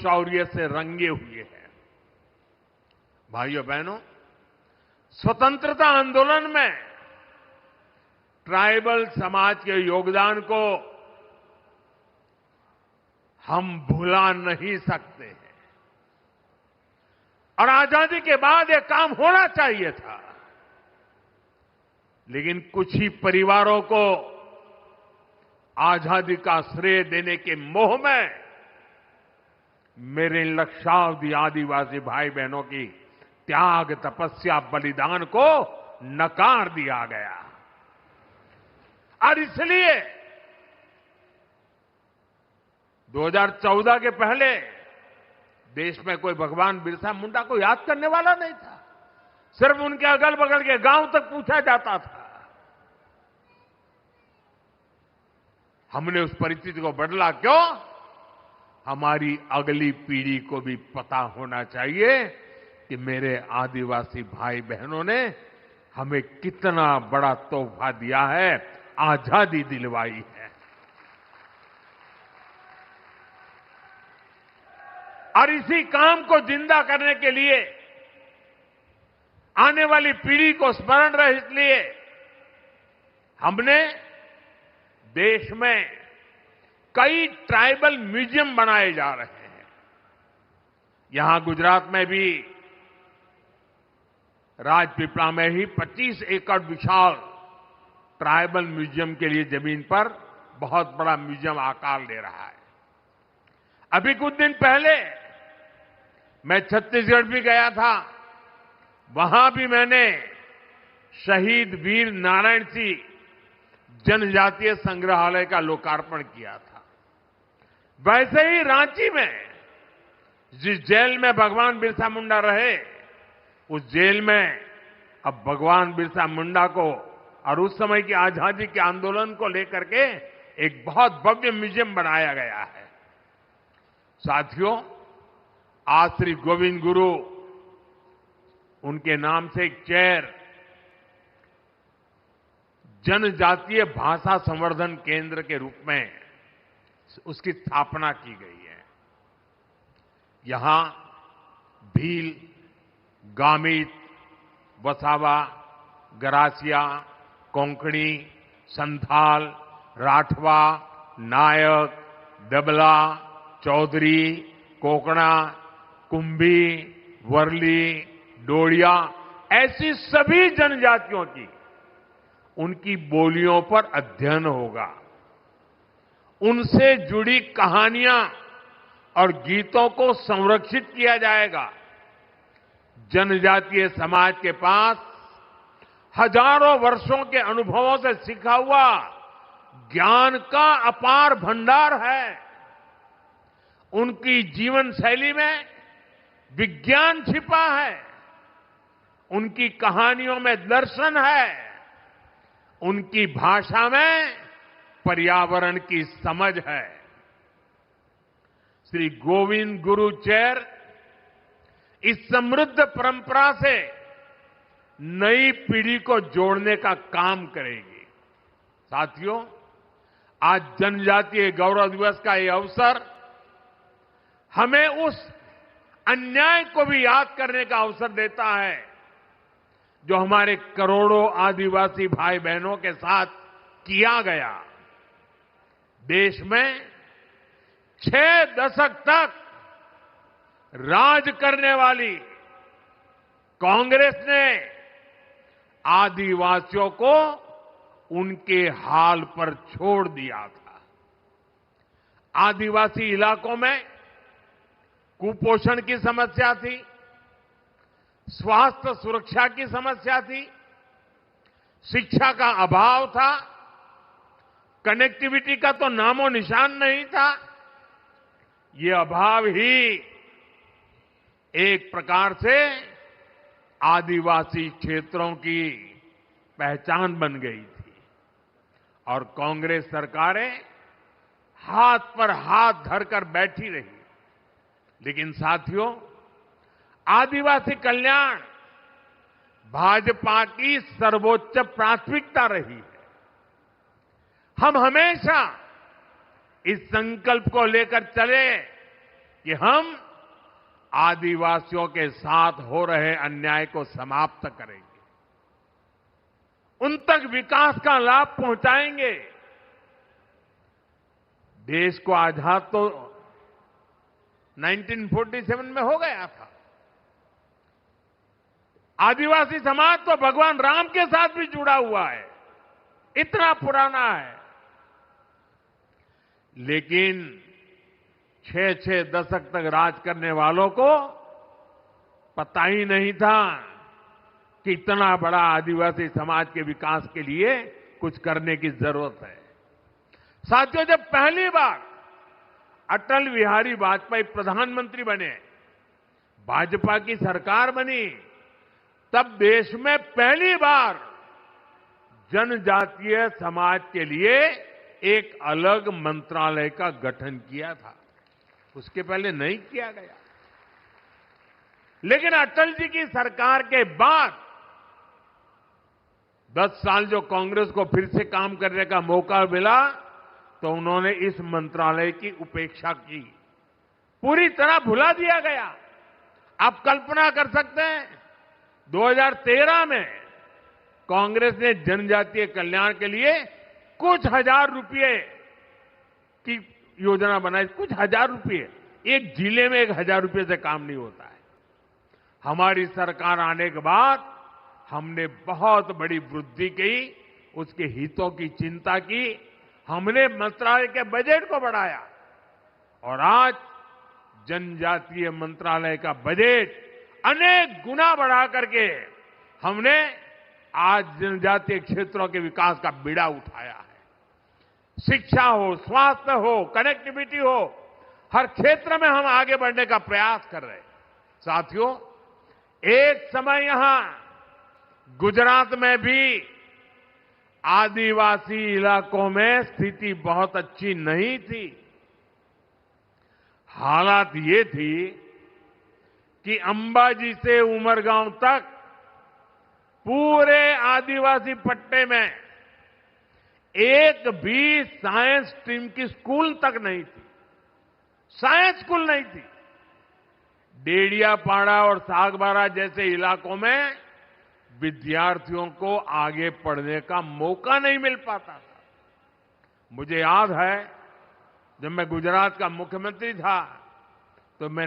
शौर्य से रंगे हुए हैं। भाइयों बहनों, स्वतंत्रता आंदोलन में ट्राइबल समाज के योगदान को हम भुला नहीं सकते हैं और आजादी के बाद यह काम होना चाहिए था, लेकिन कुछ ही परिवारों को आजादी का श्रेय देने के मोह में मेरे लक्षावधि आदिवासी भाई बहनों की त्याग, तपस्या, बलिदान को नकार दिया गया। और इसलिए 2014 के पहले देश में कोई भगवान बिरसा मुंडा को याद करने वाला नहीं था। सिर्फ उनके अगल बगल के गांव तक पूछा जाता था। हमने उस परिस्थिति को बदला। क्यों? हमारी अगली पीढ़ी को भी पता होना चाहिए कि मेरे आदिवासी भाई बहनों ने हमें कितना बड़ा तोहफा दिया है, आजादी दिलवाई है। और इसी काम को जिंदा करने के लिए, आने वाली पीढ़ी को स्मरण रहे इसलिए हमने देश में कई ट्राइबल म्यूजियम बनाए जा रहे हैं। यहां गुजरात में भी राजपीपला में ही 25 एकड़ विशाल ट्राइबल म्यूजियम के लिए जमीन पर बहुत बड़ा म्यूजियम आकार ले रहा है। अभी कुछ दिन पहले मैं छत्तीसगढ़ भी गया था। वहां भी मैंने शहीद वीर नारायण सिंह जनजातीय संग्रहालय का लोकार्पण किया था। वैसे ही रांची में जिस जेल में भगवान बिरसा मुंडा रहे, उस जेल में अब भगवान बिरसा मुंडा को और उस समय की आजादी के आंदोलन को लेकर के एक बहुत भव्य म्यूजियम बनाया गया है। साथियों, आज श्री गोविंद गुरु उनके नाम से एक चेयर जनजातीय भाषा संवर्धन केंद्र के रूप में उसकी स्थापना की गई है। यहां भील, गामित, वसावा, गरासिया, कोंकणी, संथाल, राठवा, नायक, दबला, चौधरी, कोकणा, कुंभी, वर्ली, डोडिया, ऐसी सभी जनजातियों की उनकी बोलियों पर अध्ययन होगा। उनसे जुड़ी कहानियां और गीतों को संरक्षित किया जाएगा। जनजातीय समाज के पास हजारों वर्षों के अनुभवों से सीखा हुआ ज्ञान का अपार भंडार है। उनकी जीवन शैली में विज्ञान छिपा है। उनकी कहानियों में दर्शन है। उनकी भाषा में पर्यावरण की समझ है। श्री गोविंद गुरु चेयर इस समृद्ध परंपरा से नई पीढ़ी को जोड़ने का काम करेगी। साथियों, आज जनजातीय गौरव दिवस का ये अवसर हमें उस अन्याय को भी याद करने का अवसर देता है जो हमारे करोड़ों आदिवासी भाई बहनों के साथ किया गया। देश में 6 दशक तक राज करने वाली कांग्रेस ने आदिवासियों को उनके हाल पर छोड़ दिया था। आदिवासी इलाकों में कुपोषण की समस्या थी, स्वास्थ्य सुरक्षा की समस्या थी, शिक्षा का अभाव था, कनेक्टिविटी का तो नामो निशान नहीं था। ये अभाव ही एक प्रकार से आदिवासी क्षेत्रों की पहचान बन गई थी और कांग्रेस सरकारें हाथ पर हाथ धरकर बैठी रही। लेकिन साथियों, आदिवासी कल्याण भाजपा की सर्वोच्च प्राथमिकता रही है। हम हमेशा इस संकल्प को लेकर चले कि हम आदिवासियों के साथ हो रहे अन्याय को समाप्त करेंगे, उन तक विकास का लाभ पहुंचाएंगे। देश को आजाद तो 1947 में हो गया था। आदिवासी समाज तो भगवान राम के साथ भी जुड़ा हुआ है, इतना पुराना है। लेकिन 6-6 दशक तक राज करने वालों को पता ही नहीं था कि इतना बड़ा आदिवासी समाज के विकास के लिए कुछ करने की जरूरत है। साथियों, जब पहली बार अटल बिहारी वाजपेयी प्रधानमंत्री बने, भाजपा की सरकार बनी, तब देश में पहली बार जनजातीय समाज के लिए एक अलग मंत्रालय का गठन किया था। उसके पहले नहीं किया गया। लेकिन अटल जी की सरकार के बाद 10 साल जो कांग्रेस को फिर से काम करने का मौका मिला, तो उन्होंने इस मंत्रालय की उपेक्षा की, पूरी तरह भुला दिया गया। आप कल्पना कर सकते हैं, 2013 में कांग्रेस ने जनजातीय कल्याण के लिए कुछ हजार रुपए की योजना बनाई। कुछ हजार रुपए, एक जिले में 1000 रुपए से काम नहीं होता है। हमारी सरकार आने के बाद हमने बहुत बड़ी वृद्धि की, उसके हितों की चिंता की, हमने मंत्रालय के बजट को बढ़ाया और आज जनजातीय मंत्रालय का बजट अनेक गुना बढ़ा करके हमने आज जनजातीय क्षेत्रों के विकास का बीड़ा उठाया है। शिक्षा हो, स्वास्थ्य हो, कनेक्टिविटी हो, हर क्षेत्र में हम आगे बढ़ने का प्रयास कर रहे हैं। साथियों, एक समय यहां गुजरात में भी आदिवासी इलाकों में स्थिति बहुत अच्छी नहीं थी। हालात ये थी कि अंबाजी से उमरगांव तक पूरे आदिवासी पट्टे में एक भी साइंस स्ट्रीम की स्कूल तक नहीं थी। साइंस स्कूल नहीं थी। डेडियापाड़ा और सागबारा जैसे इलाकों में विद्यार्थियों को आगे पढ़ने का मौका नहीं मिल पाता था। मुझे याद है, जब मैं गुजरात का मुख्यमंत्री था, तो मैंने